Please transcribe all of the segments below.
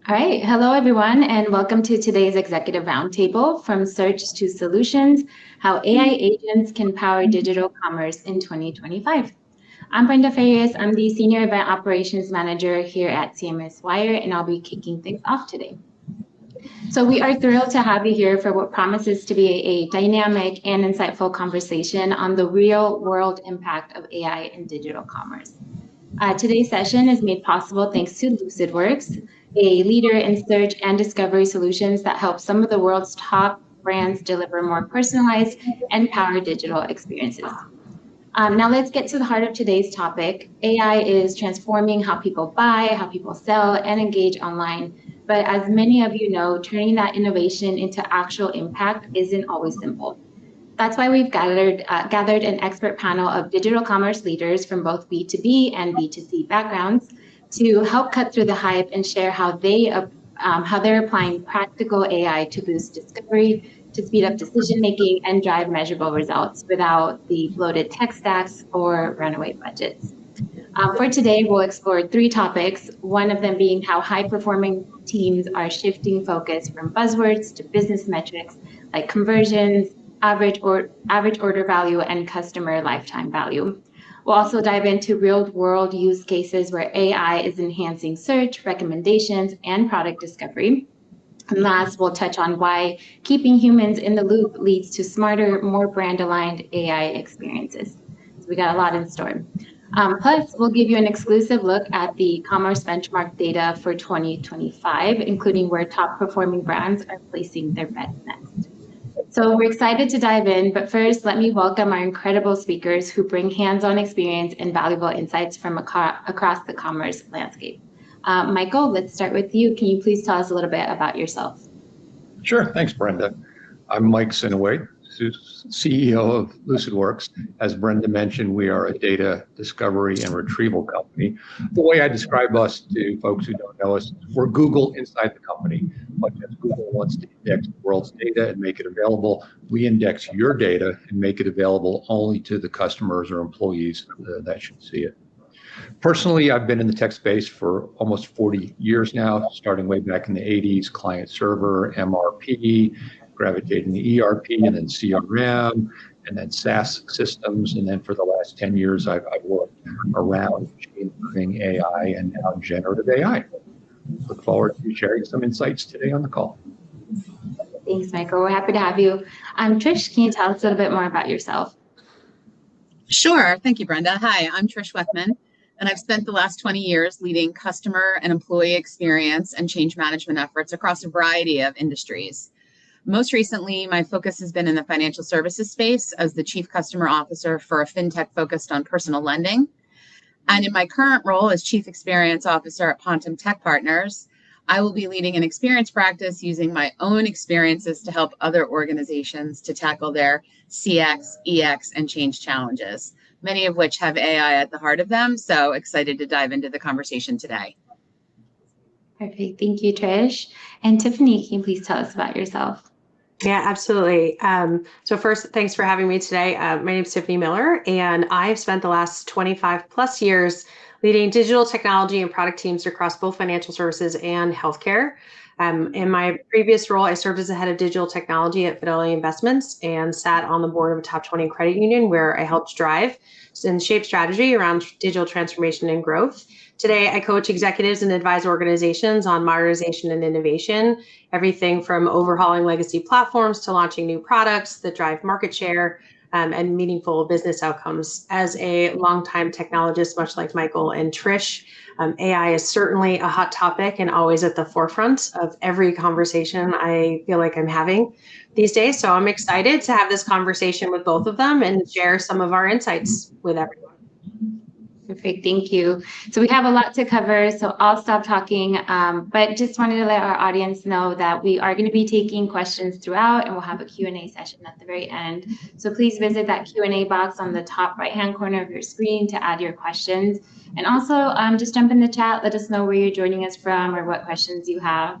All right. Hello, everyone, and welcome to today's Executive Roundtable, From Search to Solutions, How AI Agents Can Power Digital Commerce in 2025. I'm Brenda Farias. I'm the Senior Event Operations Manager here at CMS Wire, and I'll be kicking things off today. So we are thrilled to have you here for what promises to be a dynamic and insightful conversation on the real-world impact of AI in digital commerce. Today's session is made possible thanks to Lucidworks, a leader in search and discovery solutions that help some of the world's top brands deliver more personalized and powered digital experiences. Now let's get to the heart of today's topic. AI is transforming how people buy, how people sell, and engage online. But as many of you know, turning that innovation into actual impact isn't always simple. That's why we've gathered an expert panel of digital commerce leaders from both B2B and B2C backgrounds to help cut through the hype and share how they're applying practical AI to boost discovery, to speed up decision making, and drive measurable results without the bloated tech stacks or runaway budgets. For today, we'll explore three topics, one of them being how high-performing teams are shifting focus from buzzwords to business metrics like conversions, average order value, and customer lifetime value. We'll also dive into real-world use cases where AI is enhancing search, recommendations, and product discovery. And last, we'll touch on why keeping humans in the loop leads to smarter, more brand-aligned AI experiences. So we got a lot in store. Plus, we'll give you an exclusive look at the commerce benchmark data for 2025, including where top performing brands are placing their bets next. So we're excited to dive in, but first, let me welcome our incredible speakers who bring hands-on experience and valuable insights from across the commerce landscape. Michael, let's start with you. Can you please tell us a little bit about yourself? Sure. Thanks, Brenda. I'm Mike Sinoway, CEO of Lucidworks. As Brenda mentioned, we are a data discovery and retrieval company. The way I describe us to folks who don't know us, we're Google inside the company. But as Google wants to index the world's data and make it available, we index your data and make it available only to the customers or employees that should see it. Personally, I've been in the tech space for almost 40 years now, starting way back in the 80s, client server, MRP, gravitating to ERP, and then CRM, and then SaaS systems. And then for the last 10 years, I've worked around machine learning, AI, and now generative AI. Look forward to sharing some insights today on the call. Thanks, Michael. We're happy to have you. Trish, can you tell us a little bit more about yourself? Sure. Thank you, Brenda. Hi, I'm Trish Weckman, and I've spent the last 20 years leading customer and employee experience and change management efforts across a variety of industries. Most recently, my focus has been in the financial services space as the Chief Customer Officer for a fintech focused on personal lending. And in my current role as Chief Experience Officer at Pontum Tech Partners, I will be leading an experience practice using my own experiences to help other organizations to tackle their CX, EX, and change challenges, many of which have AI at the heart of them. So excited to dive into the conversation today. Perfect. Thank you, Trish. And Tiffany, can you please tell us about yourself? Yeah, absolutely. So first, thanks for having me today. My name is Tiffany Miller, and I've spent the last 25 plus years leading digital technology and product teams across both financial services and healthcare. In my previous role, I served as the head of digital technology at Fidelity Investments and sat on the board of a top 20 credit union where I helped drive and shape strategy around digital transformation and growth. Today, I coach executives and advise organizations on modernization and innovation, everything from overhauling legacy platforms to launching new products that drive market share and meaningful business outcomes. As a longtime technologist, much like Michael and Trish, AI is certainly a hot topic and always at the forefront of every conversation I feel like I'm having these days. So I'm excited to have this conversation with both of them and share some of our insights with everyone. Perfect. Thank you. So we have a lot to cover, so I'll stop talking, but just wanted to let our audience know that we are going to be taking questions throughout, and we'll have a Q&A session at the very end. So please visit that Q&A box on the top right-hand corner of your screen to add your questions. And also just jump in the chat, let us know where you're joining us from or what questions you have.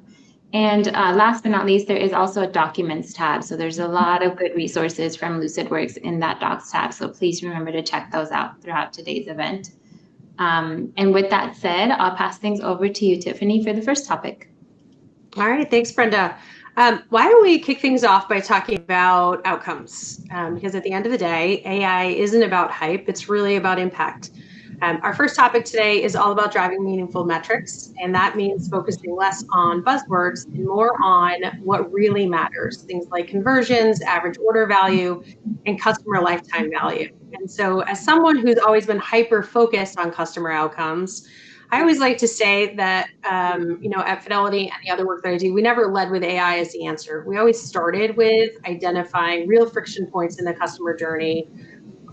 And last but not least, there is also a documents tab. So there's a lot of good resources from Lucidworks in that docs tab. So please remember to check those out throughout today's event. And with that said, I'll pass things over to you, Tiffany, for the first topic. All right, thanks, Brenda. Why don't we kick things off by talking about outcomes? Because at the end of the day, AI isn't about hype, it's really about impact. Our first topic today is all about driving meaningful metrics, and that means focusing less on buzzwords and more on what really matters, things like conversions, average order value, and customer lifetime value. And so, as someone who's always been hyper focused on customer outcomes, I always like to say that, at Fidelity and the other work that I do, we never led with AI as the answer. We always started with identifying real friction points in the customer journey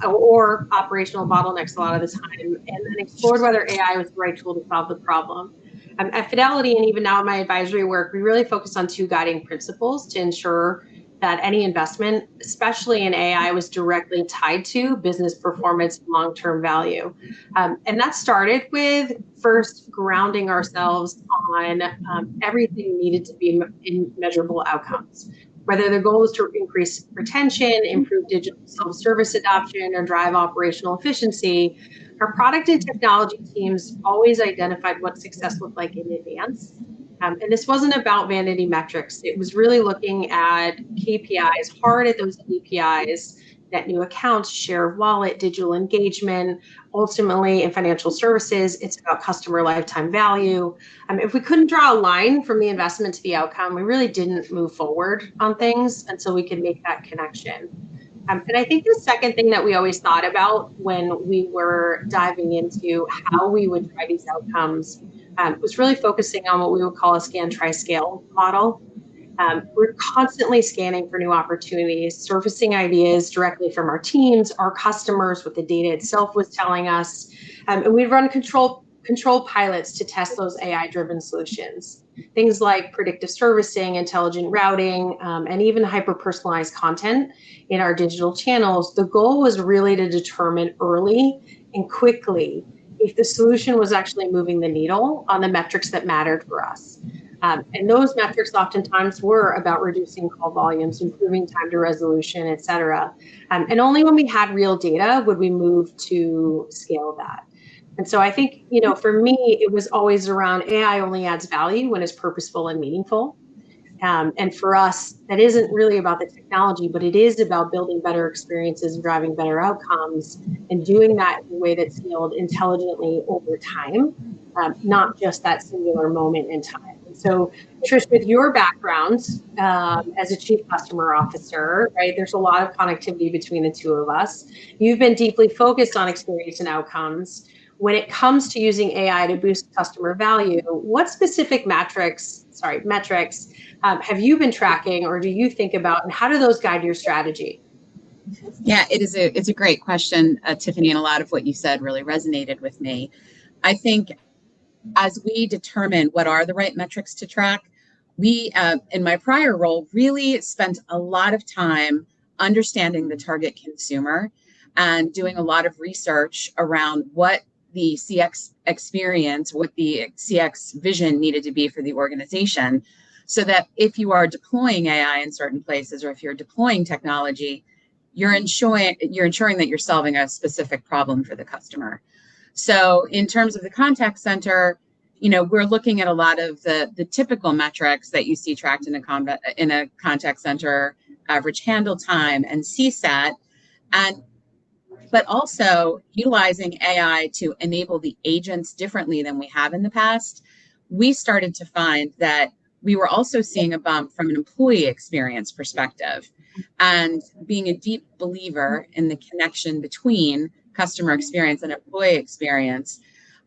or operational bottlenecks a lot of the time, and then explored whether AI was the right tool to solve the problem. At Fidelity, and even now in my advisory work, we really focus on two guiding principles to ensure that any investment, especially in AI, was directly tied to business performance and long-term value. And that started with first grounding ourselves on everything needed to be in measurable outcomes. Whether the goal is to increase retention, improve digital self-service adoption, or drive operational efficiency, our product and technology teams always identified what success looked like in advance. And this wasn't about vanity metrics. It was really looking at KPIs, hard at those KPIs, net new accounts, share of wallet, digital engagement. Ultimately, in financial services, it's about customer lifetime value. If we couldn't draw a line from the investment to the outcome, we really didn't move forward on things until we could make that connection. And I think the second thing that we always thought about when we were diving into how we would try these outcomes was really focusing on what we would call a scan, try, scale model. We're constantly scanning for new opportunities, surfacing ideas directly from our teams, our customers, what the data itself was telling us. And we'd run control pilots to test those AI-driven solutions. Things like predictive servicing, intelligent routing, and even hyper-personalized content in our digital channels. The goal was really to determine early and quickly if the solution was actually moving the needle on the metrics that mattered for us. And those metrics oftentimes were about reducing call volumes, improving time to resolution, et cetera. And only when we had real data would we move to scale that. And so I think, for me, it was always around AI only adds value when it's purposeful and meaningful. And for us, that isn't really about the technology, but it is about building better experiences and driving better outcomes and doing that in a way that's scaled intelligently over time, not just that singular moment in time. And so, Trish, with your background as a chief customer officer, right, there's a lot of connectivity between the two of us. You've been deeply focused on experience and outcomes. When it comes to using AI to boost customer value, what specific metrics have you been tracking or do you think about, and how do those guide your strategy? Yeah, it's a great question, Tiffany, and a lot of what you said really resonated with me. I think as we determine what are the right metrics to track, we, in my prior role, really spent a lot of time understanding the target consumer and doing a lot of research around what the CX experience, what the CX vision needed to be for the organization, so that if you are deploying AI in certain places, or if you're deploying technology, you're ensuring that you're solving a specific problem for the customer. So in terms of the contact center, we're looking at a lot of the typical metrics that you see tracked in a contact center, average handle time and CSAT, but also utilizing AI to enable the agents differently than we have in the past. We started to find that we were also seeing a bump from an employee experience perspective. And being a deep believer in the connection between customer experience and employee experience,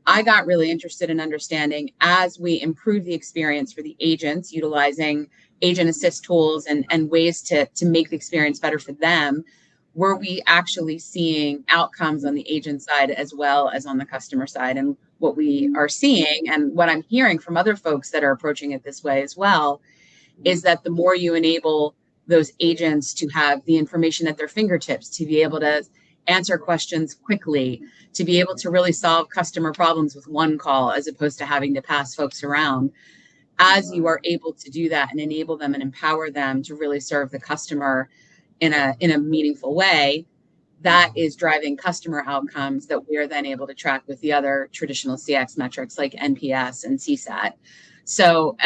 I got really interested in understanding, as we improve the experience for the agents, utilizing agent assist tools and ways to make the experience better for them, were we actually seeing outcomes on the agent side as well as on the customer side? And what we are seeing, and what I'm hearing from other folks that are approaching it this way as well, is that the more you enable those agents to have the information at their fingertips, to be able to answer questions quickly, to be able to really solve customer problems with one call as opposed to having to pass folks around, as you are able to do that and enable them and empower them to really serve the customer in a meaningful way, that is driving customer outcomes that we are then able to track with the other traditional CX metrics like NPS and CSAT. So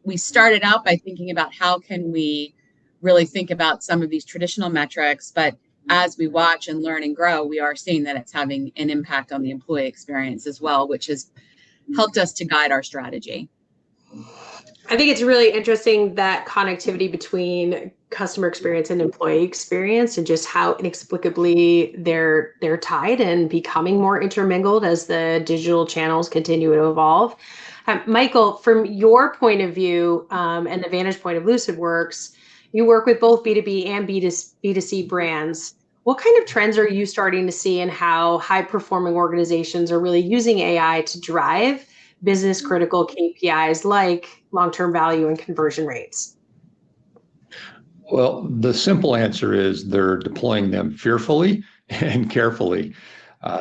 we started out by thinking about how can we really think about some of these traditional metrics, but as we watch and learn and grow, we are seeing that it's having an impact on the employee experience as well, which has helped us to guide our strategy. I think it's really interesting that connectivity between customer experience and employee experience, and just how inexplicably they're tied and becoming more intermingled as the digital channels continue to evolve. Michael, from your point of view and the vantage point of Lucidworks, you work with both B2B and B2C brands. What kind of trends are you starting to see in how high-performing organizations are really using AI to drive business critical KPIs like long-term value and conversion rates? Well, the simple answer is they're deploying them fearfully and carefully.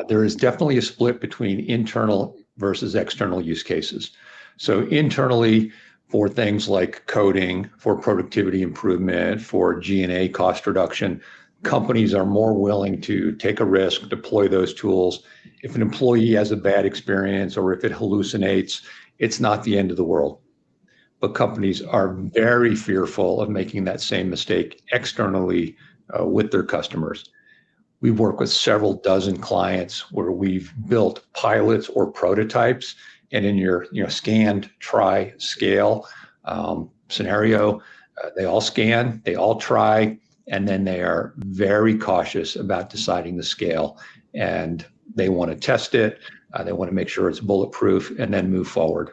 There is definitely a split between internal versus external use cases. So internally, for things like coding, for productivity improvement, for G&A cost reduction, companies are more willing to take a risk, deploy those tools. If an employee has a bad experience or if it hallucinates, it's not the end of the world. But companies are very fearful of making that same mistake externally with their customers. We work with several dozen clients where we've built pilots or prototypes, and in your scanned, try, scale scenario, they all scan, they all try, and then they are very cautious about deciding the scale, and they want to test it. They want to make sure it's bulletproof and then move forward.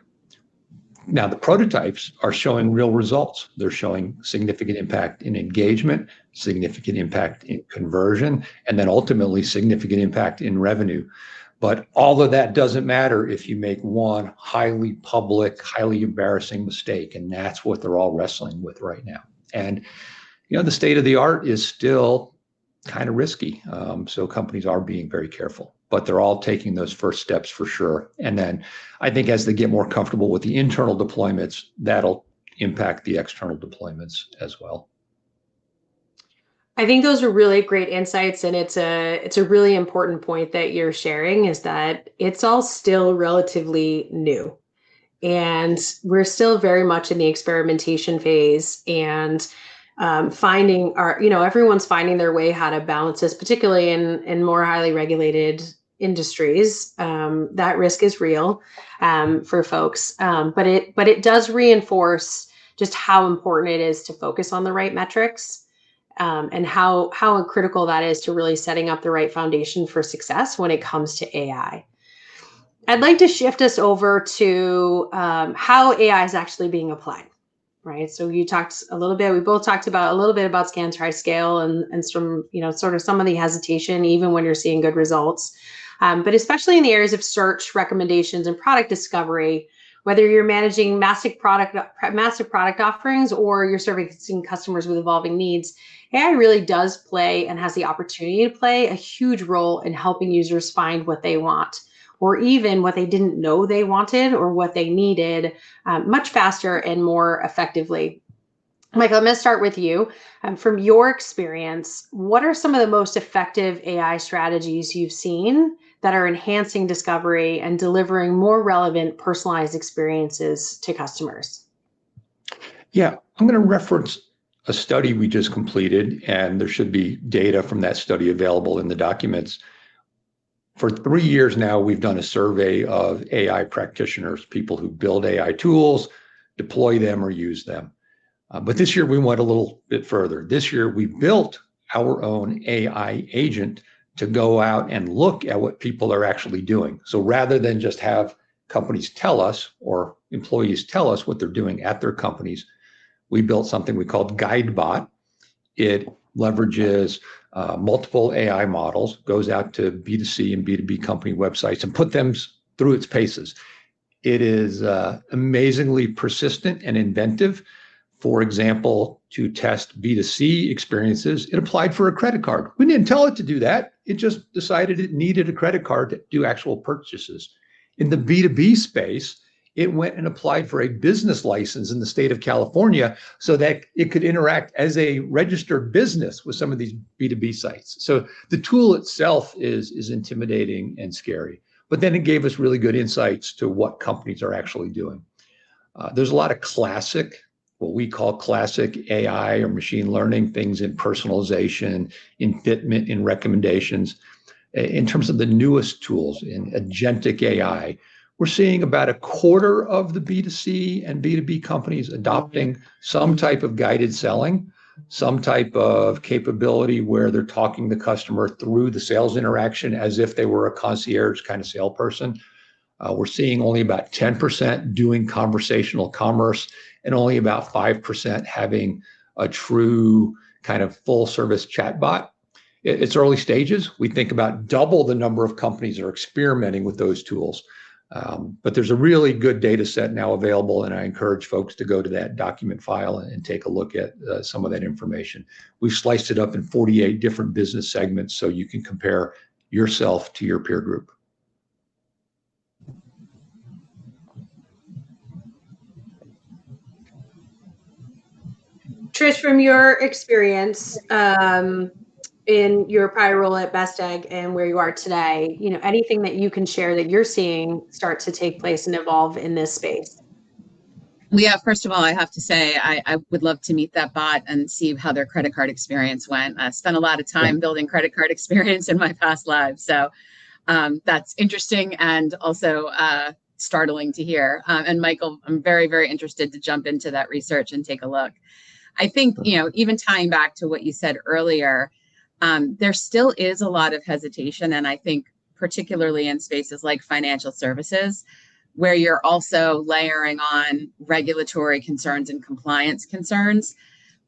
Now, the prototypes are showing real results. They're showing significant impact in engagement, significant impact in conversion, and then ultimately significant impact in revenue. But all of that doesn't matter if you make one highly public, highly embarrassing mistake, and that's what they're all wrestling with right now. And the state of the art is still kind of risky. So companies are being very careful, but they're all taking those first steps for sure. And then I think as they get more comfortable with the internal deployments, that'll impact the external deployments as well. I think those are really great insights, and it's a really important point that you're sharing, is that it's all still relatively new, and we're still very much in the experimentation phase, and everyone's finding their way how to balance this, particularly in more highly regulated industries. That risk is real for folks, but it does reinforce just how important it is to focus on the right metrics. And how critical that is to really setting up the right foundation for success when it comes to AI. I'd like to shift us over to how AI is actually being applied, right? So you talked a little bit, we both talked about a little bit about scan, try, scale, and some, sort of some of the hesitation, even when you're seeing good results. But especially in the areas of search, recommendations, and product discovery, whether you're managing massive product offerings or you're servicing customers with evolving needs, AI really does play and has the opportunity to play a huge role in helping users find what they want, or even what they didn't know they wanted or what they needed much faster and more effectively. Michael, I'm going to start with you. From your experience, what are some of the most effective AI strategies you've seen that are enhancing discovery and delivering more relevant, personalized experiences to customers? Yeah, I'm going to reference a study we just completed, and there should be data from that study available in the documents. For 3 years now, we've done a survey of AI practitioners, people who build AI tools, deploy them, or use them. But this year we went a little bit further. This year we built our own AI agent to go out and look at what people are actually doing. So rather than just have companies tell us or employees tell us what they're doing at their companies, we built something we called GuideBot. It leverages multiple AI models, goes out to B2C and B2B company websites and put them through its paces. It is amazingly persistent and inventive. For example, to test B2C experiences, it applied for a credit card. We didn't tell it to do that. It just decided it needed a credit card to do actual purchases. In the B2B space, it went and applied for a business license in the state of California so that it could interact as a registered business with some of these B2B sites. So the tool itself is intimidating and scary, but then it gave us really good insights to what companies are actually doing. There's a lot of what we call classic AI or machine learning things in personalization, in fitment, in recommendations. In terms of the newest tools in agentic AI, we're seeing about a quarter of the B2C and B2B companies adopting some type of guided selling, some type of capability where they're talking the customer through the sales interaction as if they were a concierge kind of salesperson. We're seeing only about 10% doing conversational commerce and only about 5% having a true kind of full service chatbot. It's early stages. We think about double the number of companies that are experimenting with those tools. But there's a really good data set now available, and I encourage folks to go to that document file and take a look at some of that information. We've sliced it up in 48 different business segments so you can compare yourself to your peer group. Trish, from your experience in your prior role at Best Egg and where you are today, anything that you can share that you're seeing start to take place and evolve in this space? Well, yeah, first of all, I have to say, I would love to meet that bot and see how their credit card experience went. I spent a lot of time building credit card experience in my past lives. So that's interesting and also startling to hear. And Michael, I'm very, very interested to jump into that research and take a look. I think, even tying back to what you said earlier, there still is a lot of hesitation. And I think particularly in spaces like financial services, where you're also layering on regulatory concerns and compliance concerns,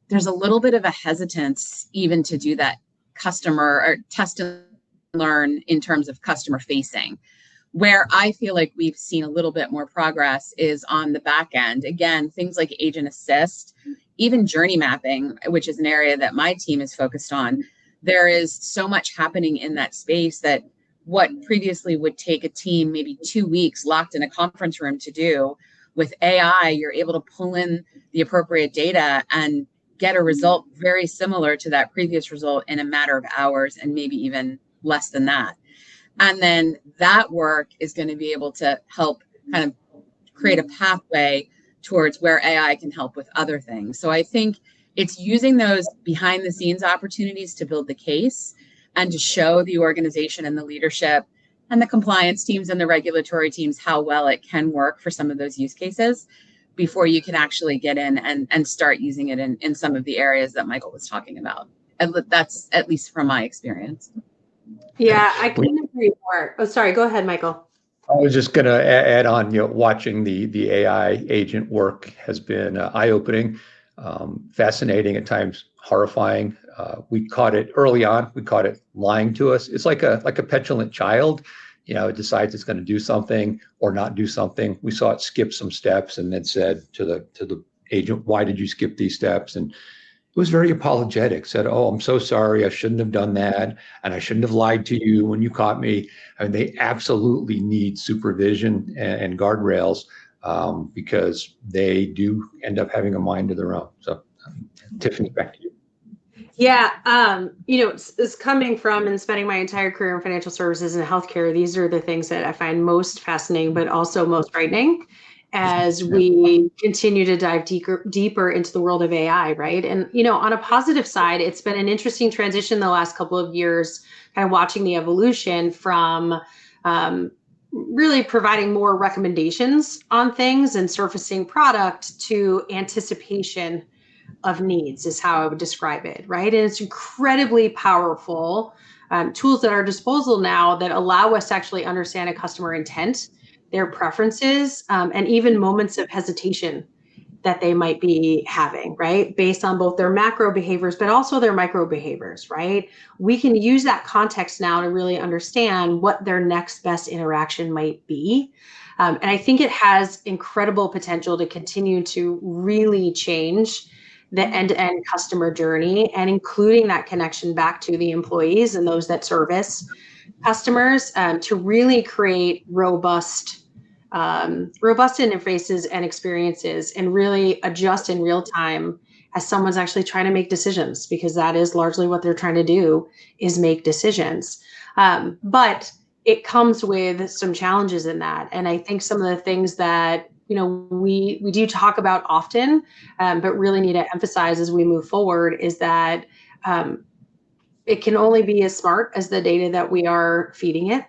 there's a little bit of a hesitance even to do that customer or test and learn in terms of customer facing. Where I feel like we've seen a little bit more progress is on the back end. Again, things like agent assist, even journey mapping, which is an area that my team is focused on. There is so much happening in that space that what previously would take a team maybe 2 weeks locked in a conference room to do, with AI, you're able to pull in the appropriate data and get a result very similar to that previous result in a matter of hours and maybe even less than that. And then that work is going to be able to help kind of create a pathway towards where AI can help with other things. So I think it's using those behind the scenes opportunities to build the case and to show the organization and the leadership and the compliance teams and the regulatory teams how well it can work for some of those use cases before you can actually get in and start using it in some of the areas that Michael was talking about. And that's at least from my experience. Yeah, I couldn't agree more. Oh, sorry. Go ahead, Michael. I was just going to add on, watching the AI agent work has been eye-opening, fascinating, at times horrifying. We caught it early on. We caught it lying to us. It's like a petulant child. It decides it's going to do something or not do something. We saw it skip some steps and then said to the agent, "Why did you skip these steps?" And it was very apologetic, said, "Oh, I'm so sorry. I shouldn't have done that. And I shouldn't have lied to you when you caught me." I mean, they absolutely need supervision and guardrails because they do end up having a mind of their own. So, Tiffany, back to you. Yeah, it's coming from and spending my entire career in financial services and healthcare. These are the things that I find most fascinating, but also most frightening as we continue to dive deeper into the world of AI, right? And, on a positive side, it's been an interesting transition the last couple of years, kind of watching the evolution from really providing more recommendations on things and surfacing product to anticipation of needs is how I would describe it, right? And it's incredibly powerful tools at our disposal now that allow us to actually understand a customer intent, their preferences, and even moments of hesitation that they might be having, right? Based on both their macro behaviors, but also their micro behaviors, right? We can use that context now to really understand what their next best interaction might be. And I think it has incredible potential to continue to really change the end-to-end customer journey, and including that connection back to the employees and those that service customers, to really create robust interfaces and experiences and really adjust in real time as someone's actually trying to make decisions, because that is largely what they're trying to do, is make decisions. But it comes with some challenges in that. And I think some of the things that we do talk about often, but really need to emphasize as we move forward is that it can only be as smart as the data that we are feeding it,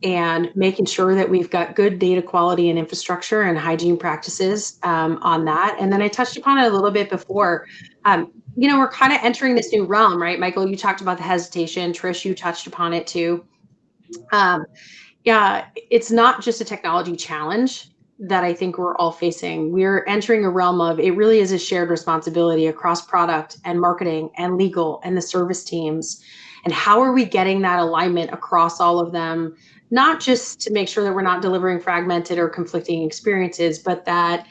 and making sure that we've got good data quality and infrastructure and hygiene practices on that. And then I touched upon it a little bit before. We're kind of entering this new realm, right? Michael, you talked about the hesitation. Trish, you touched upon it too. Yeah, it's not just a technology challenge that I think we're all facing. We're entering a realm of, it really is a shared responsibility across product and marketing and legal and the service teams. And how are we getting that alignment across all of them? Not just to make sure that we're not delivering fragmented or conflicting experiences, but that,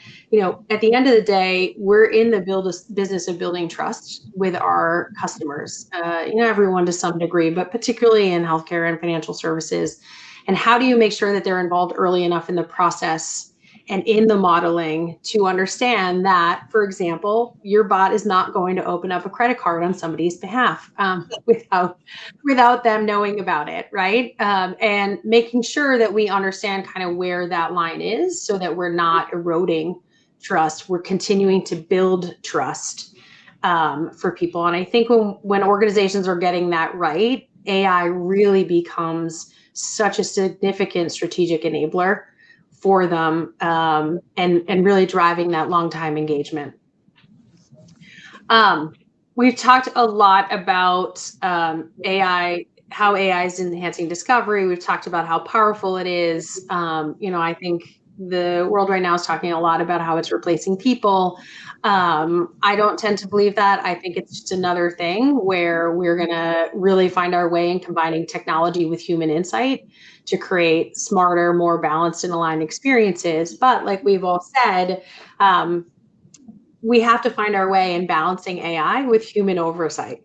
at the end of the day, we're in the business of building trust with our customers, everyone to some degree, but particularly in healthcare and financial services. And how do you make sure that they're involved early enough in the process and in the modeling to understand that, for example, your bot is not going to open up a credit card on somebody's behalf without them knowing about it, right? And making sure that we understand kind of where that line is so that we're not eroding trust. We're continuing to build trust for people. And I think when organizations are getting that right, AI really becomes such a significant strategic enabler for them, and really driving that long time engagement. We've talked a lot about AI, how AI is enhancing discovery. We've talked about how powerful it is. I think the world right now is talking a lot about how it's replacing people. I don't tend to believe that. I think it's just another thing where we're going to really find our way in combining technology with human insight to create smarter, more balanced and aligned experiences. But like we've all said, we have to find our way in balancing AI with human oversight.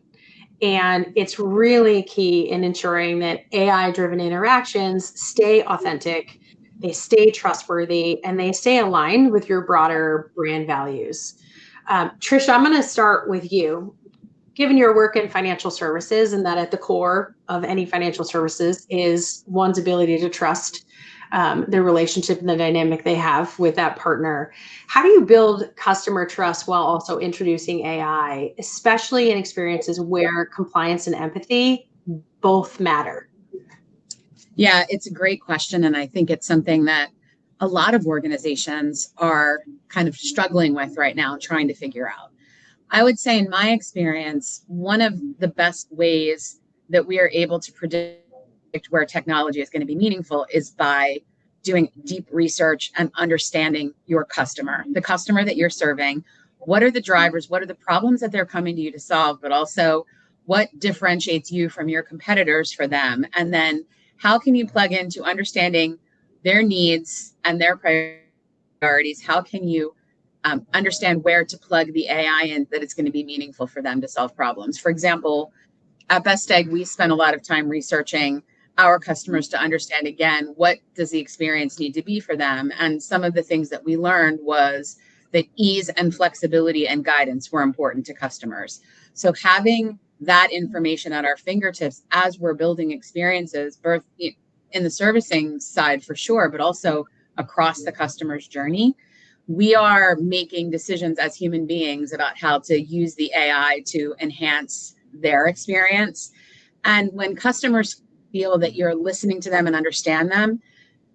And it's really key in ensuring that AI-driven interactions stay authentic, they stay trustworthy, and they stay aligned with your broader brand values. Trisha, I'm going to start with you. Given your work in financial services, and that at the core of any financial services is one's ability to trust their relationship and the dynamic they have with that partner, how do you build customer trust while also introducing AI, especially in experiences where compliance and empathy both matter? Yeah, it's a great question. And I think it's something that a lot of organizations are kind of struggling with right now, trying to figure out. I would say in my experience, one of the best ways that we are able to predict where technology is going to be meaningful is by doing deep research and understanding your customer, the customer that you're serving. What are the drivers? What are the problems that they're coming to you to solve? But also, what differentiates you from your competitors for them? And then how can you plug into understanding their needs and their priorities? How can you understand where to plug the AI in that it's going to be meaningful for them to solve problems? For example, at Best Egg, we spend a lot of time researching our customers to understand, again, what does the experience need to be for them? And some of the things that we learned was that ease and flexibility and guidance were important to customers. So having that information at our fingertips as we're building experiences, both in the servicing side for sure, but also across the customer's journey, we are making decisions as human beings about how to use the AI to enhance their experience. And when customers feel that you're listening to them and understand them,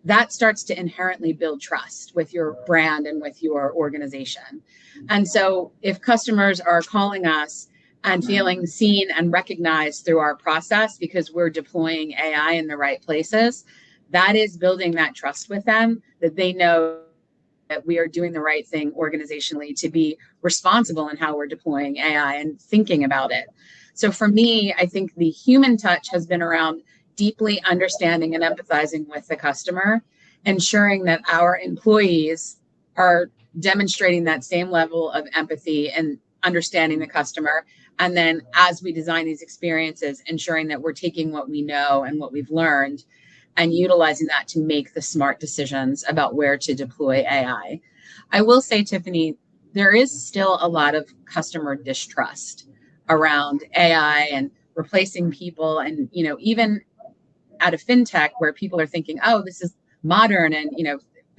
that starts to inherently build trust with your brand and with your organization. And so if customers are calling us and feeling seen and recognized through our process because we're deploying AI in the right places, that is building that trust with them, that they know that we are doing the right thing organizationally to be responsible in how we're deploying AI and thinking about it. So for me, I think the human touch has been around deeply understanding and empathizing with the customer, ensuring that our employees are demonstrating that same level of empathy and understanding the customer. And then as we design these experiences, ensuring that we're taking what we know and what we've learned and utilizing that to make the smart decisions about where to deploy AI. I will say, Tiffany, there is still a lot of customer distrust around AI and replacing people. And, even at a fintech where people are thinking, oh, this is modern and,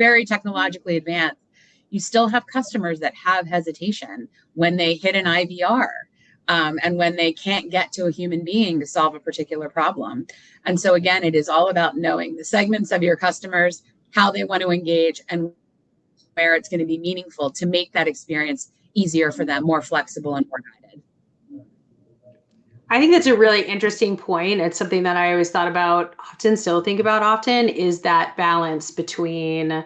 very technologically advanced, you still have customers that have hesitation when they hit an IVR. And when they can't get to a human being to solve a particular problem. And so again, it is all about knowing the segments of your customers, how they want to engage, and where it's going to be meaningful to make that experience easier for them, more flexible and more guided. I think that's a really interesting point. It's something that I always thought about often, still think about often, is that balance between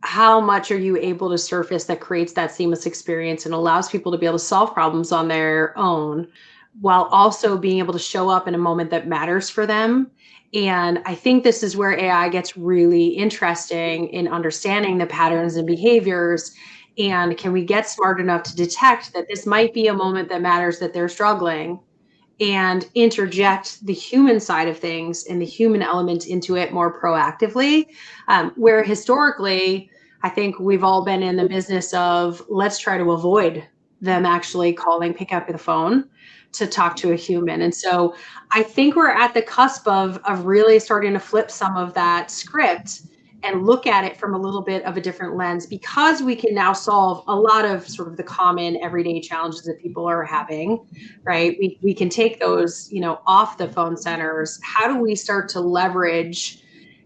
how much are you able to surface that creates that seamless experience and allows people to be able to solve problems on their own, while also being able to show up in a moment that matters for them. And I think this is where AI gets really interesting in understanding the patterns and behaviors. And can we get smart enough to detect that this might be a moment that matters, that they're struggling, and interject the human side of things and the human element into it more proactively, where historically, I think we've all been in the business of let's try to avoid them actually calling, pick up the phone to talk to a human. And so I think we're at the cusp of really starting to flip some of that script and look at it from a little bit of a different lens, because we can now solve a lot of sort of the common everyday challenges that people are having, right? We can take those, off the phone centers. How do we start to leverage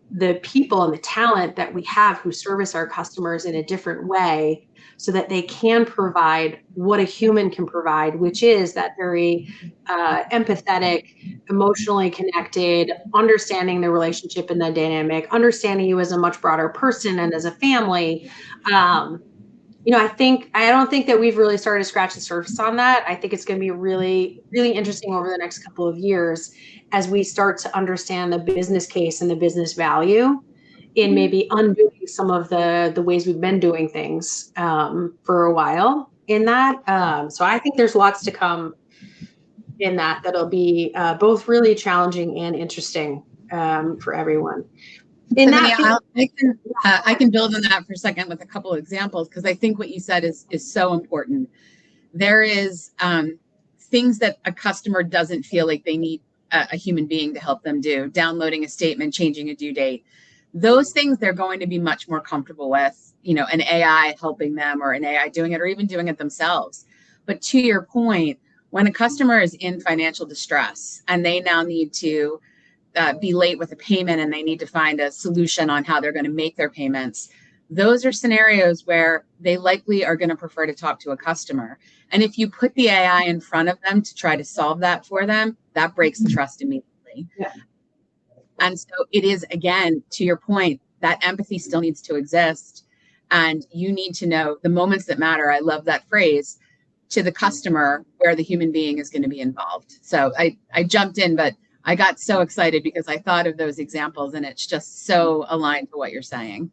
the people and the talent that we have who service our customers in a different way so that they can provide what a human can provide, which is that very empathetic, emotionally connected, understanding the relationship and the dynamic, understanding you as a much broader person and as a family. I don't think that we've really started to scratch the surface on that. I think it's going to be really, really interesting over the next couple of years as we start to understand the business case and the business value in maybe undoing some of the ways we've been doing things for a while in that. So I think there's lots to come in that'll be both really challenging and interesting for everyone. Tiffany, I can build on that for a second with a couple of examples, because I think what you said is so important. There is things that a customer doesn't feel like they need a human being to help them do, downloading a statement, changing a due date. Those things they're going to be much more comfortable with, an AI helping them or an AI doing it or even doing it themselves. But to your point, when a customer is in financial distress and they now need to be late with a payment and they need to find a solution on how they're going to make their payments, those are scenarios where they likely are going to prefer to talk to a customer. And if you put the AI in front of them to try to solve that for them, that breaks the trust immediately. Yeah. And so it is, again, to your point, that empathy still needs to exist. And you need to know the moments that matter. I love that phrase, to the customer, where the human being is going to be involved. So I jumped in, but I got so excited because I thought of those examples and it's just so aligned to what you're saying.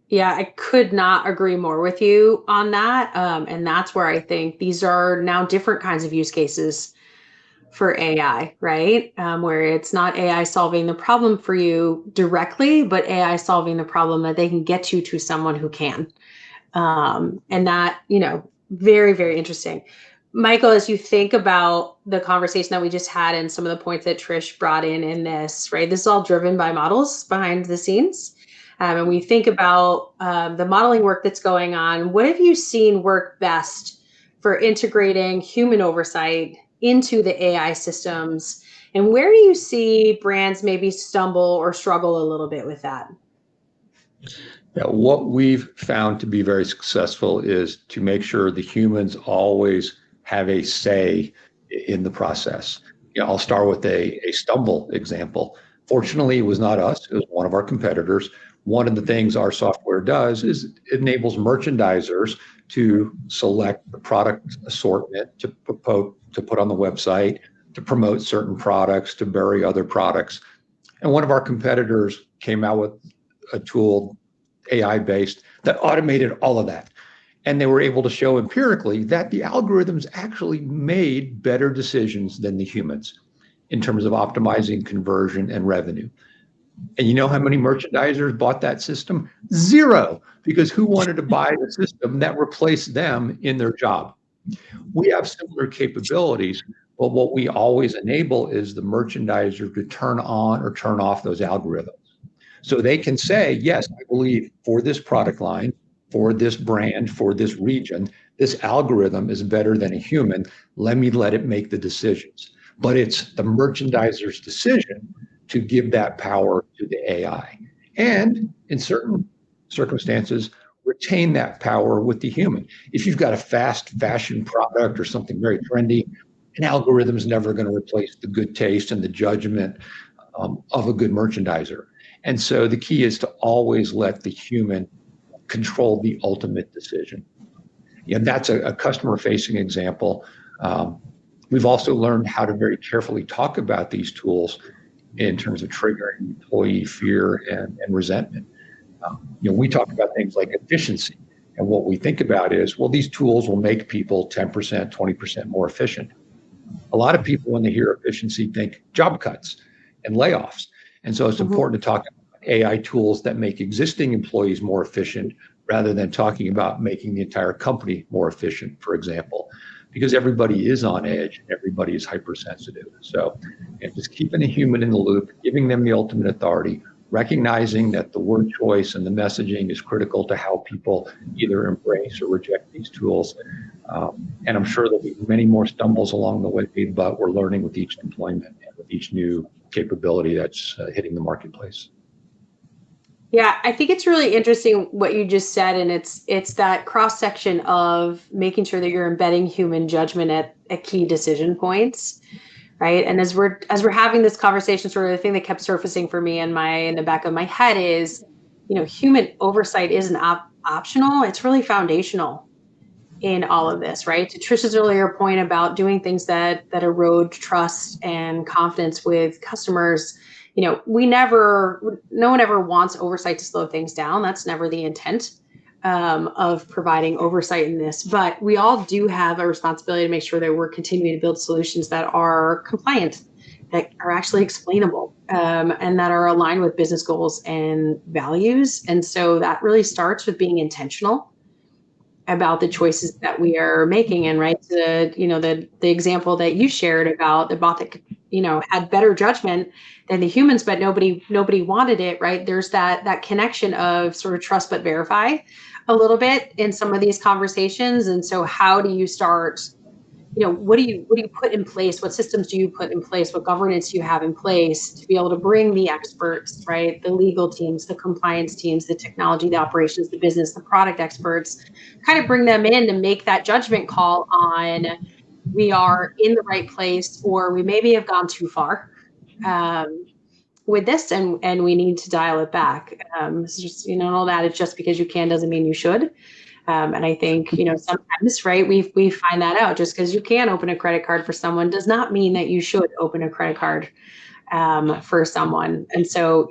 Yeah, I could not agree more with you on that. And that's where I think these are now different kinds of use cases for AI, right? Where it's not AI solving the problem for you directly, but AI solving the problem that they can get you to someone who can. And that, very, very interesting. Michael, as you think about the conversation that we just had and some of the points that Trish brought in this, right? This is all driven by models behind the scenes. And we think about the modeling work that's going on. What have you seen work best for integrating human oversight into the AI systems? And where do you see brands maybe stumble or struggle a little bit with that? Yeah, what we've found to be very successful is to make sure the humans always have a say in the process. I'll start with a stumble example. Fortunately, it was not us, it was one of our competitors. One of the things our software does is it enables merchandisers to select the product assortment to put on the website, to promote certain products, to bury other products. And one of our competitors came out with a tool, AI-based, that automated all of that. And they were able to show empirically that the algorithms actually made better decisions than the humans in terms of optimizing conversion and revenue. And you know how many merchandisers bought that system? Zero, because who wanted to buy the system that replaced them in their job? We have similar capabilities, but what we always enable is the merchandiser to turn on or turn off those algorithms. So they can say, yes, I believe for this product line, for this brand, for this region, this algorithm is better than a human. Let it make the decisions. But it's the merchandiser's decision to give that power to the AI. And in certain circumstances, retain that power with the human. If you've got a fast fashion product or something very trendy, an algorithm is never going to replace the good taste and the judgment of a good merchandiser. And so the key is to always let the human control the ultimate decision. Yeah, that's a customer-facing example. We've also learned how to very carefully talk about these tools in terms of triggering employee fear and resentment. We talk about things like efficiency, and what we think about is, well, these tools will make people 10%, 20% more efficient. A lot of people, when they hear efficiency, think job cuts and layoffs. And so it's important to talk about AI tools that make existing employees more efficient rather than talking about making the entire company more efficient, for example, because everybody is on edge and everybody is hypersensitive. So just keeping a human in the loop, giving them the ultimate authority, recognizing that the word choice and the messaging is critical to how people either embrace or reject these tools. And I'm sure there'll be many more stumbles along the way, but we're learning with each deployment and with each new capability that's hitting the marketplace. Yeah, I think it's really interesting what you just said, and it's that cross section of making sure that you're embedding human judgment at key decision points, right? And as we're having this conversation, sort of the thing that kept surfacing for me in the back of my head is, human oversight isn't optional; it's really foundational in all of this, right? To Trish's earlier point about doing things that erode trust and confidence with customers. No one ever wants oversight to slow things down. That's never the intent of providing oversight in this. But we all do have a responsibility to make sure that we're continuing to build solutions that are compliant, that are actually explainable, and that are aligned with business goals and values. And so that really starts with being intentional about the choices that we are making. And right, the example that you shared about the bot that had better judgment than the humans, but nobody wanted it, right? There's that connection of sort of trust but verify a little bit in some of these conversations. And so how do you start, what do you put in place? What systems do you put in place? What governance do you have in place to be able to bring the experts, right? The legal teams, the compliance teams, the technology, the operations, the business, the product experts, kind of bring them in to make that judgment call on we are in the right place, or we maybe have gone too far with this, and we need to dial it back. It's just, all that it's just because you can doesn't mean you should. And I think, sometimes, right, we find that out. Just because you can open a credit card for someone does not mean that you should open a credit card for someone. And so,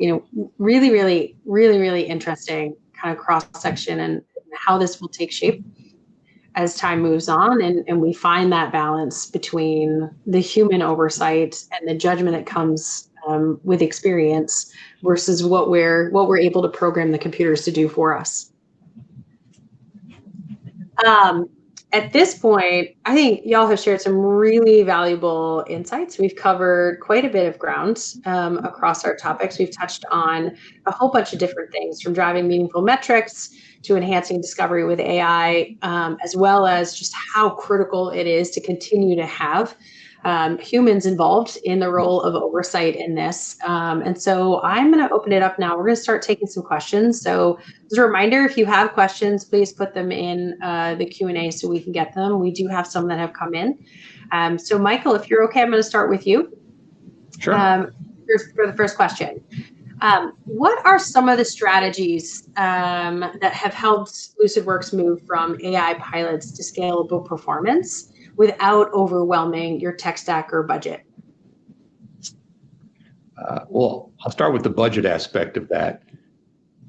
really, really, really, really interesting kind of cross section and how this will take shape as time moves on, and we find that balance between the human oversight and the judgment that comes with experience versus what we're able to program the computers to do for us. At this point, I think y'all have shared some really valuable insights. We've covered quite a bit of ground across our topics. We've touched on a whole bunch of different things, from driving meaningful metrics to enhancing discovery with AI, as well as just how critical it is to continue to have humans involved in the role of oversight in this. And so I'm going to open it up now. We're going to start taking some questions. So as a reminder, if you have questions, please put them in the Q&A so we can get them. We do have some that have come in. So Michael, if you're okay, I'm going to start with you. Sure. For the first question. What are some of the strategies that have helped Lucidworks move from AI pilots to scalable performance without overwhelming your tech stack or budget? Well, I'll start with the budget aspect of that.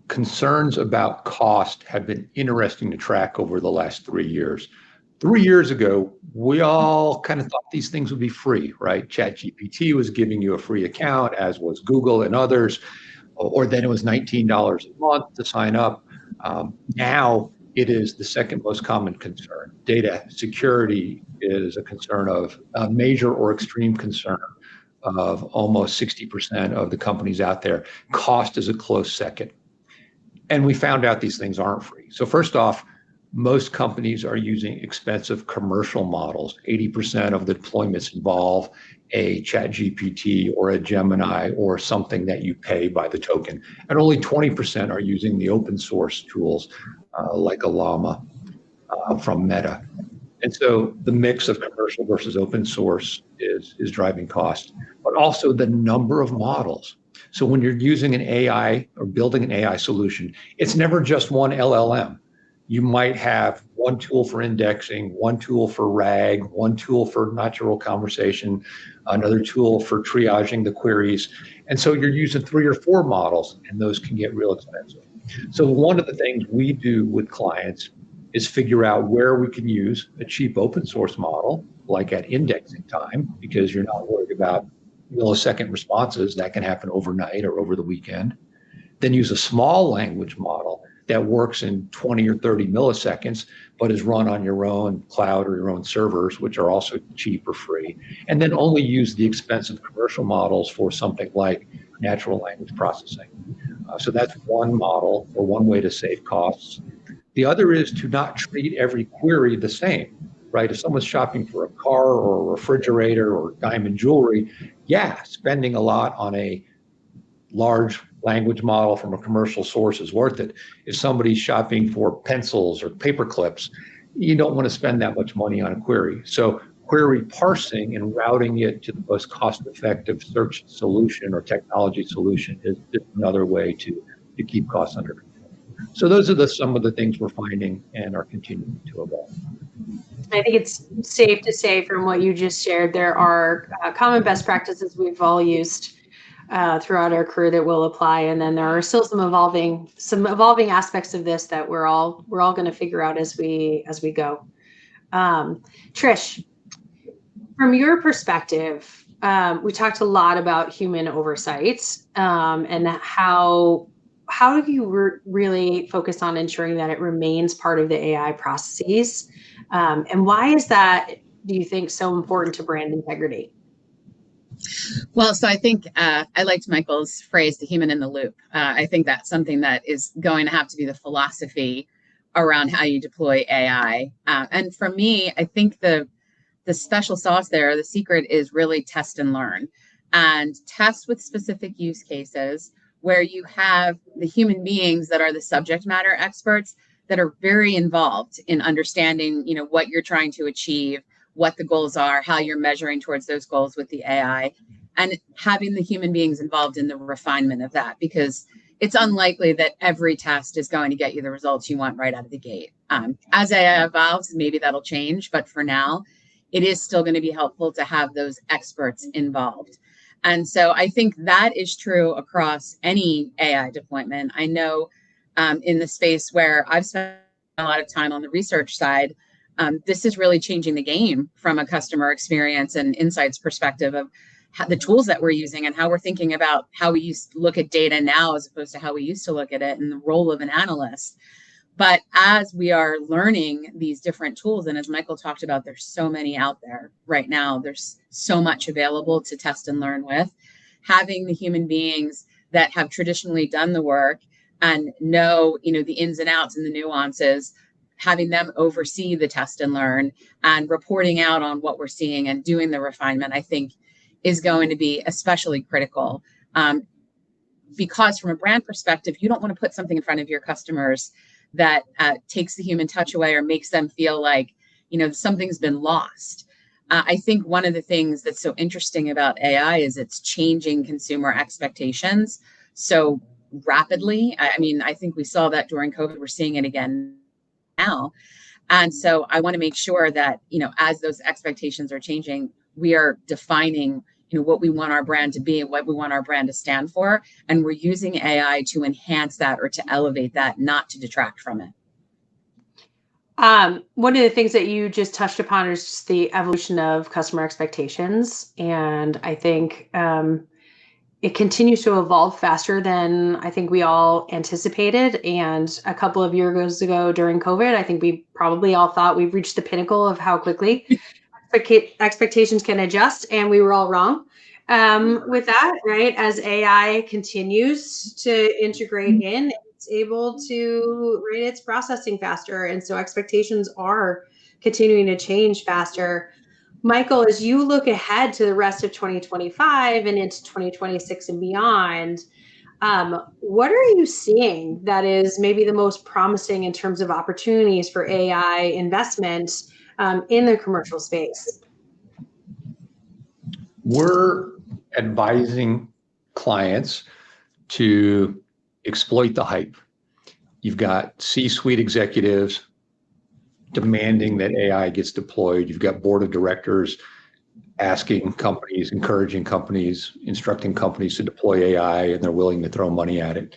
Concerns about cost have been interesting to track over the last 3 years. 3 years ago, we all kind of thought these things would be free, right? ChatGPT was giving you a free account, as was Google and others, or then it was $19 a month to sign up. Now it is the second most common concern. Data security is a concern of major or extreme concern. of almost 60% of the companies out there. Cost is a close second. And we found out these things aren't free. So first off, most companies are using expensive commercial models. 80% of the deployments involve a ChatGPT or a Gemini or something that you pay by the token. And only 20% are using the open source tools like a Llama from Meta. And so the mix of commercial versus open source is driving cost, but also the number of models. So when you're using an AI or building an AI solution, it's never just one LLM. You might have one tool for indexing, one tool for RAG, one tool for natural conversation, another tool for triaging the queries. And so you're using 3 or 4 models, and those can get real expensive. So one of the things we do with clients is figure out where we can use a cheap open source model, like at indexing time, because you're not worried about millisecond responses that can happen overnight or over the weekend. Then use a small language model that works in 20 or 30 milliseconds, but is run on your own cloud or your own servers, which are also cheap or free. And then only use the expensive commercial models for something like natural language processing. So that's one model or one way to save costs. The other is to not treat every query the same, right? If someone's shopping for a car or a refrigerator or diamond jewelry, yeah, spending a lot on a large language model from a commercial source is worth it. If somebody's shopping for pencils or paper clips, you don't want to spend that much money on a query. So query parsing and routing it to the most cost-effective search solution or technology solution is another way to keep costs under control. So those are some of the things we're finding and are continuing to evolve. I think it's safe to say from what you just shared, there are common best practices we've all used throughout our career that will apply, and then there are still some evolving aspects of this that we're all going to figure out as we go. Trish, from your perspective, we talked a lot about human oversight and how do you really focus on ensuring that it remains part of the AI processes, and why is that, do you think, so important to brand integrity? Well, so I think I liked Michael's phrase, the human in the loop. I think that's something that is going to have to be the philosophy around how you deploy AI. And for me, I think the special sauce there, the secret is really test and learn, and test with specific use cases where you have the human beings that are the subject matter experts that are very involved in understanding, what you're trying to achieve, what the goals are, how you're measuring towards those goals with the AI, and having the human beings involved in the refinement of that, because it's unlikely that every test is going to get you the results you want right out of the gate. As AI evolves, maybe that'll change, but for now, it is still going to be helpful to have those experts involved. And so I think that is true across any AI deployment. I know in the space where I've spent a lot of time on the research side, this is really changing the game from a customer experience and insights perspective of the tools that we're using and how we're thinking about how we used to look at data now as opposed to how we used to look at it and the role of an analyst. But as we are learning these different tools, and as Michael talked about, there's so many out there right now, there's so much available to test and learn with. Having the human beings that have traditionally done the work and know, the ins and outs and the nuances, having them oversee the test and learn and reporting out on what we're seeing and doing the refinement, I think is going to be especially critical. Because from a brand perspective, you don't want to put something in front of your customers that takes the human touch away or makes them feel like, something's been lost. I think one of the things that's so interesting about AI is it's changing consumer expectations so rapidly. I think we saw that during COVID. We're seeing it again now. And so I want to make sure that, as those expectations are changing, we are defining, what we want our brand to be and what we want our brand to stand for. And we're using AI to enhance that or to elevate that, not to detract from it. One of the things that you just touched upon is just the evolution of customer expectations. And I think it continues to evolve faster than I think we all anticipated. And a couple of years ago during COVID, I think we probably all thought we've reached the pinnacle of how quickly expectations can adjust, and we were all wrong. with that, right, as AI continues to integrate in, it's able to, right, it's processing faster. And so expectations are continuing to change faster. Michael, as you look ahead to the rest of 2025 and into 2026 and beyond, what are you seeing that is maybe the most promising in terms of opportunities for AI investment in the commercial space? We're advising clients to exploit the hype. You've got C-suite executives demanding that AI gets deployed. You've got board of directors asking companies, encouraging companies, instructing companies to deploy AI, and they're willing to throw money at it.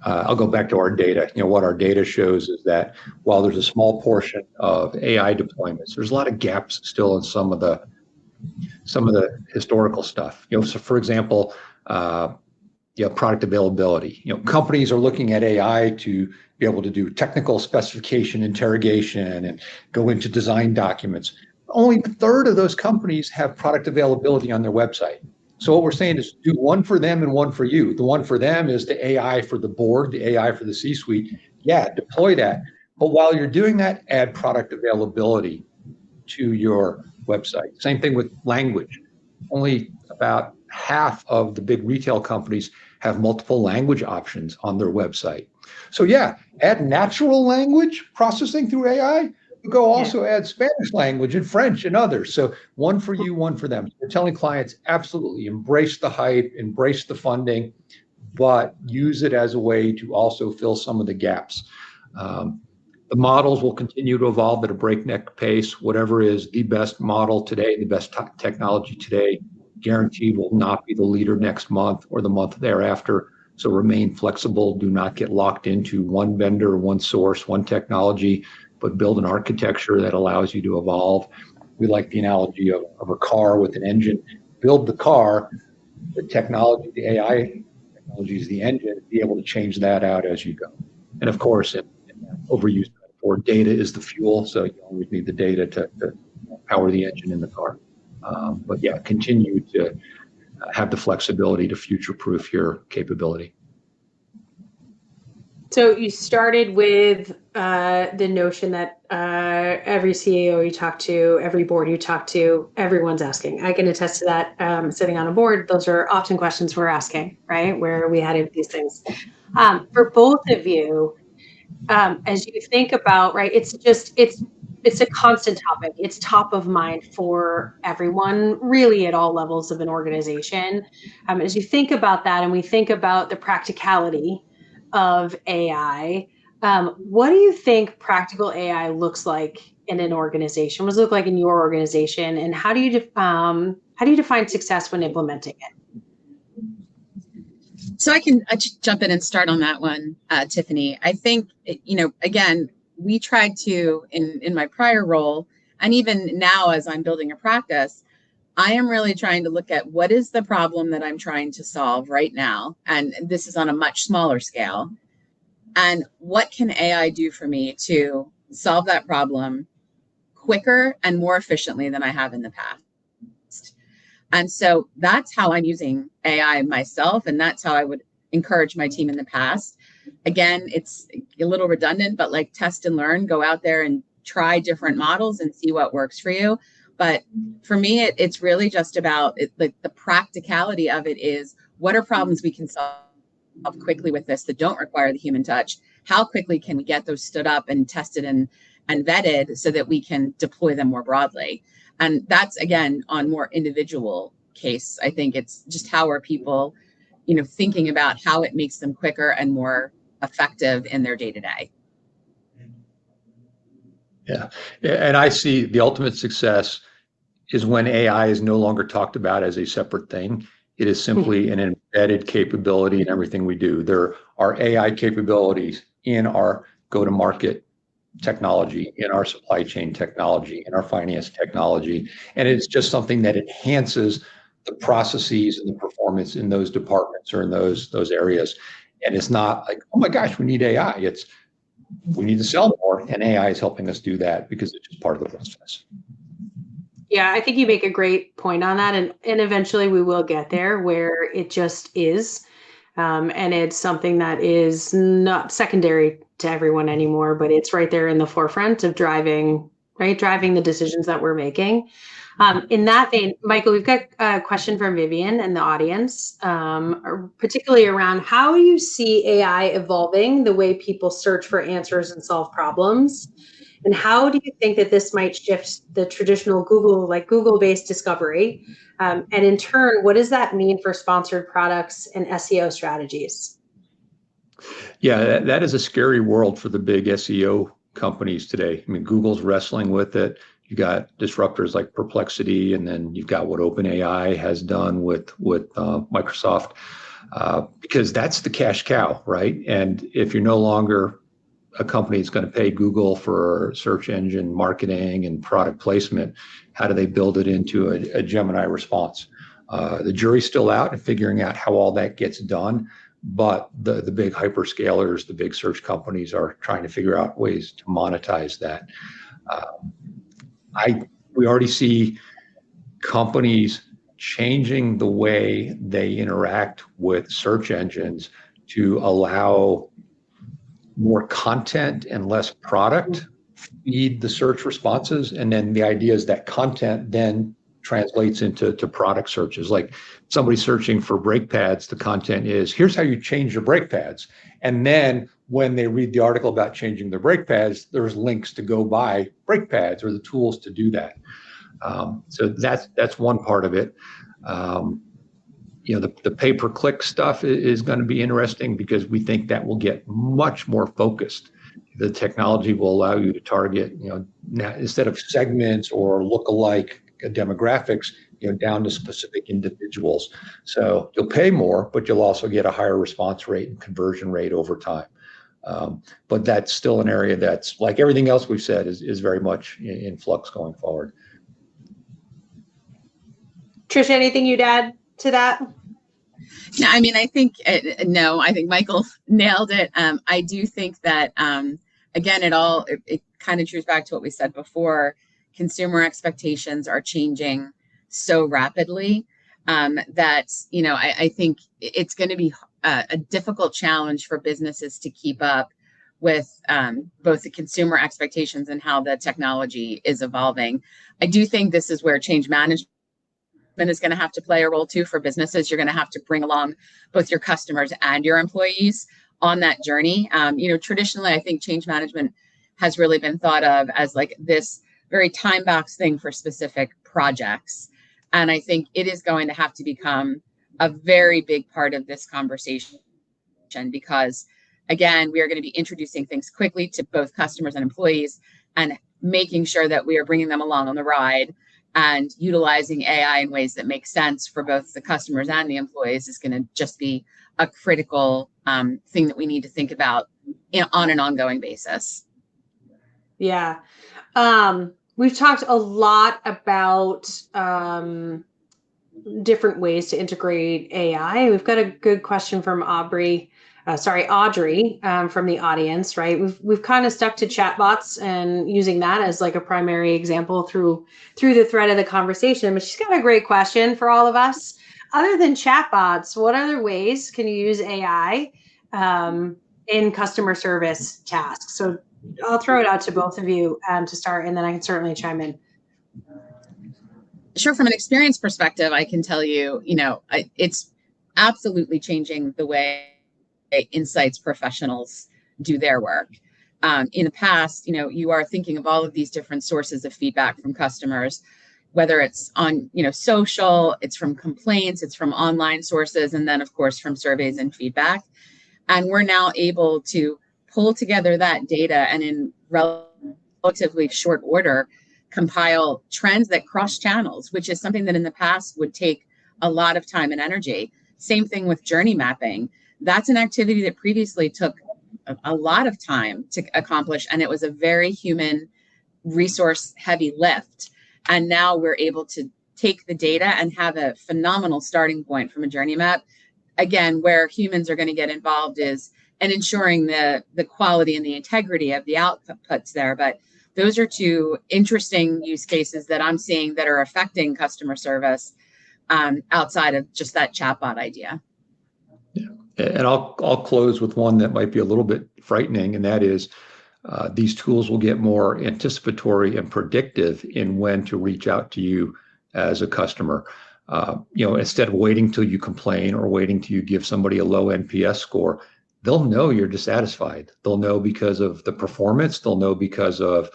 I'll go back to our data. What our data shows is that while there's a small portion of AI deployments, there's a lot of gaps still in some of the historical stuff. So for example, product availability. Companies are looking at AI to be able to do technical specification interrogation and go into design documents. Only a third of those companies have product availability on their website. So what we're saying is do one for them and one for you. The one for them is the AI for the board, the AI for the C-suite. Yeah, deploy that. But while you're doing that, add product availability to your website. Same thing with language. Only about half of the big retail companies have multiple language options on their website. So yeah, add natural language processing through AI. Go also add Spanish language and French and others. So one for you, one for them. We're telling clients absolutely embrace the hype, embrace the funding, but use it as a way to also fill some of the gaps. The models will continue to evolve at a breakneck pace. Whatever is the best model today, the best technology today, guaranteed will not be the leader next month or the month thereafter. So remain flexible. Do not get locked into one vendor, one source, one technology, but build an architecture that allows you to evolve. We like the analogy of a car with an engine. Build the car, the technology, the AI technology is the engine, be able to change that out as you go. And of course, in overused metaphor, data is the fuel, so you always need the data to power the engine in the car. But yeah, continue to have the flexibility to future-proof your capability. So you started with the notion that every CEO you talk to, every board you talk to, everyone's asking. I can attest to that. Sitting on a board, those are often questions we're asking, right? Where are we headed with these things? For both of you, as you think about, right, it's a constant topic. It's top of mind for everyone, really at all levels of an organization. As you think about that, and we think about the practicality of AI, what do you think practical AI looks like in an organization? What does it look like in your organization, and how do you define success when implementing it? So I can jump in and start on that one, Tiffany. I think, again, we tried to, in my prior role, and even now as I'm building a practice, I am really trying to look at what is the problem that I'm trying to solve right now. And this is on a much smaller scale. And what can AI do for me to solve that problem quicker and more efficiently than I have in the past? And so that's how I'm using AI myself. And that's how I would encourage my team in the past. Again, it's a little redundant, but like test and learn, go out there and try different models and see what works for you. But for me, it's really just about the practicality of it is what are problems we can solve quickly with this that don't require the human touch? How quickly can we get those stood up and tested and vetted so that we can deploy them more broadly? And that's, again, on more individual case. I think it's just how are people, thinking about how it makes them quicker and more effective in their day-to-day. Yeah. And I see the ultimate success is when AI is no longer talked about as a separate thing. It is simply an embedded capability in everything we do. There are AI capabilities in our go-to-market technology, in our supply chain technology, in our finance technology. And it's just something that enhances the processes and the performance in those departments or in those areas. And it's not like, oh my gosh, we need AI. It's we need to sell more, and AI is helping us do that because it's just part of the process. Yeah, I think you make a great point on that. And eventually we will get there where it just is. And it's something that is not secondary to everyone anymore, but it's right there in the forefront of driving, right? Driving the decisions that we're making. In that vein, Michael, we've got a question from Vivian in the audience, particularly around how you see AI evolving the way people search for answers and solve problems. And how do you think that this might shift the traditional Google-based discovery? And in turn, what does that mean for sponsored products and SEO strategies? Yeah, that is a scary world for the big SEO companies today. I mean, Google's wrestling with it. You got disruptors like Perplexity, and then you've got what OpenAI has done with Microsoft, because that's the cash cow, right? And if you're no longer a company is going to pay Google for search engine marketing and product placement, how do they build it into a Gemini response? The jury's still out and figuring out how all that gets done, but the big hyperscalers, the big search companies are trying to figure out ways to monetize that. We already see companies changing the way they interact with search engines to allow more content and less product feed the search responses. And then the idea is that content then translates into product searches. Like somebody searching for brake pads, the content is, here's how you change your brake pads. And then when they read the article about changing their brake pads, there's links to go buy brake pads or the tools to do that. So that's one part of it. The pay-per-click stuff is going to be interesting because we think that will get much more focused. The technology will allow you to target, now instead of segments or look-alike demographics, down to specific individuals. So you'll pay more, but you'll also get a higher response rate and conversion rate over time. But that's still an area that's, like everything else we've said, is very much in flux going forward. Trish, anything you'd add to that? No, I mean, I think Michael nailed it. I do think that, again, it kind of trues back to what we said before. Consumer expectations are changing so rapidly that, I think it's going to be a difficult challenge for businesses to keep up with both the consumer expectations and how the technology is evolving. I do think this is where change management is going to have to play a role too for businesses. You're going to have to bring along both your customers and your employees on that journey. Traditionally, I think change management has really been thought of as like this very time box thing for specific projects. And I think it is going to have to become a very big part of this conversation because, again, we are going to be introducing things quickly to both customers and employees and making sure that we are bringing them along on the ride. And utilizing AI in ways that make sense for both the customers and the employees is going to just be a critical thing that we need to think about on an ongoing basis. Yeah. We've talked a lot about different ways to integrate AI. We've got a good question from Audrey from the audience, right? We've kind of stuck to chatbots and using that as like a primary example through the thread of the conversation, but she's got a great question for all of us. Other than chatbots, what other ways can you use AI in customer service tasks? So I'll throw it out to both of you to start, and then I can certainly chime in. Sure. From an experience perspective, I can tell you, it's absolutely changing the way insights professionals do their work. In the past, you are thinking of all of these different sources of feedback from customers, whether it's on, social, it's from complaints, it's from online sources, and then of course from surveys and feedback. And we're now able to pull together that data and in relatively short order, compile trends that cross channels, which is something that in the past would take a lot of time and energy. Same thing with journey mapping. That's an activity that previously took a lot of time to accomplish, and it was a very human resource heavy lift. And now we're able to take the data and have a phenomenal starting point from a journey map. Again, where humans are going to get involved is in ensuring the quality and the integrity of the outputs there. But those are two interesting use cases that I'm seeing that are affecting customer service outside of just that chatbot idea. Yeah. And I'll close with one that might be a little bit frightening, and that is these tools will get more anticipatory and predictive in when to reach out to you as a customer. Instead of waiting till you complain or waiting till you give somebody a low NPS score, they'll know you're dissatisfied. They'll know because of the performance. They'll know because of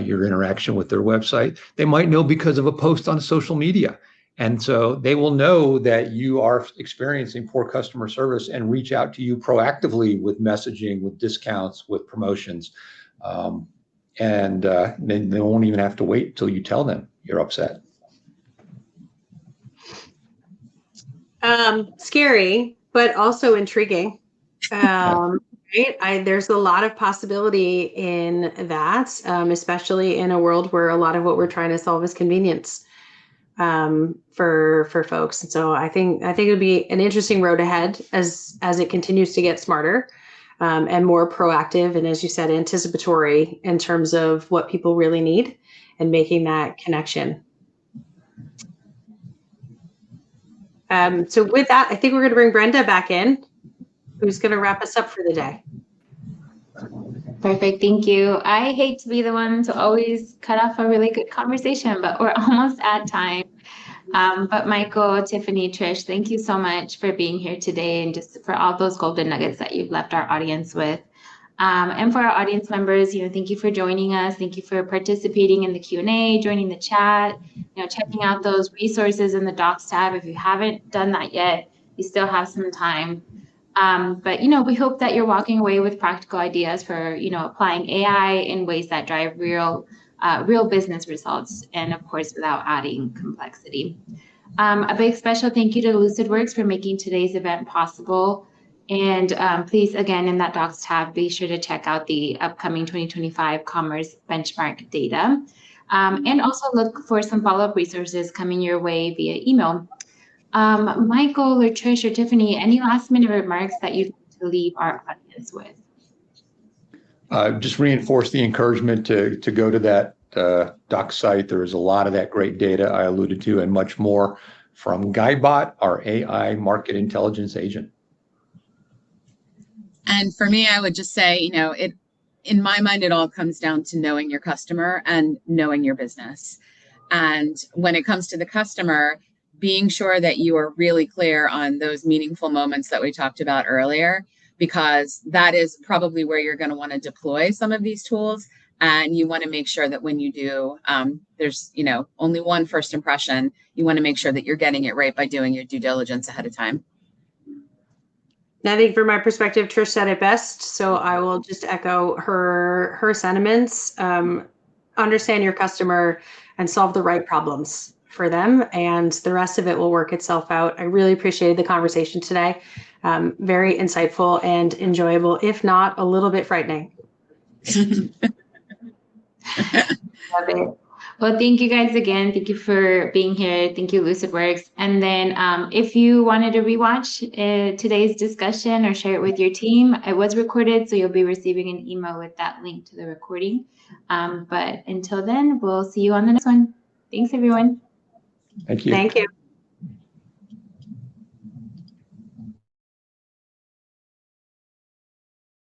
your interaction with their website. They might know because of a post on social media. And so they will know that you are experiencing poor customer service and reach out to you proactively with messaging, with discounts, with promotions. And then they won't even have to wait till you tell them you're upset. Scary, but also intriguing. Right? There's a lot of possibility in that, especially in a world where a lot of what we're trying to solve is convenience for folks. And so I think it would be an interesting road ahead as it continues to get smarter and more proactive, and as you said, anticipatory in terms of what people really need and making that connection. So with that, I think we're going to bring Brenda back in, who's going to wrap us up for the day. Perfect. Thank you. I hate to be the one to always cut off a really good conversation, but we're almost at time. But Michael, Tiffany, Trish, thank you so much for being here today and just for all those golden nuggets that you've left our audience with. And for our audience members, thank you for joining us. Thank you for participating in the Q&A, joining the chat, checking out those resources in the Docs tab. If you haven't done that yet, you still have some time. But we hope that you're walking away with practical ideas for applying AI in ways that drive real business results, and of course without adding complexity. A big special thank you to Lucidworks for making today's event possible. And please, again, in that Docs tab, be sure to check out the upcoming 2025 Commerce Benchmark data. And also look for some follow-up resources coming your way via email. Michael or Trish or Tiffany, any last-minute remarks that you'd like to leave our audience with? Just reinforce the encouragement to go to that Docs site. There is a lot of that great data I alluded to and much more from GuideBot, our AI market intelligence agent. And for me, I would just say, in my mind, it all comes down to knowing your customer and knowing your business. And when it comes to the customer, being sure that you are really clear on those meaningful moments that we talked about earlier, because that is probably where you're going to want to deploy some of these tools. And you want to make sure that when you do, there's, only one first impression. You want to make sure that you're getting it right by doing your due diligence ahead of time. And I think from my perspective, Trish said it best. So I will just echo her sentiments. Understand your customer and solve the right problems for them, and the rest of it will work itself out. I really appreciated the conversation today. Very insightful and enjoyable, if not a little bit frightening. Love it. Well, thank you guys again. Thank you for being here. Thank you, Lucidworks. And then if you wanted to rewatch today's discussion or share it with your team, it was recorded, so you'll be receiving an email with that link to the recording. But until then, we'll see you on the next one. Thanks, everyone. Thank you. Thank you.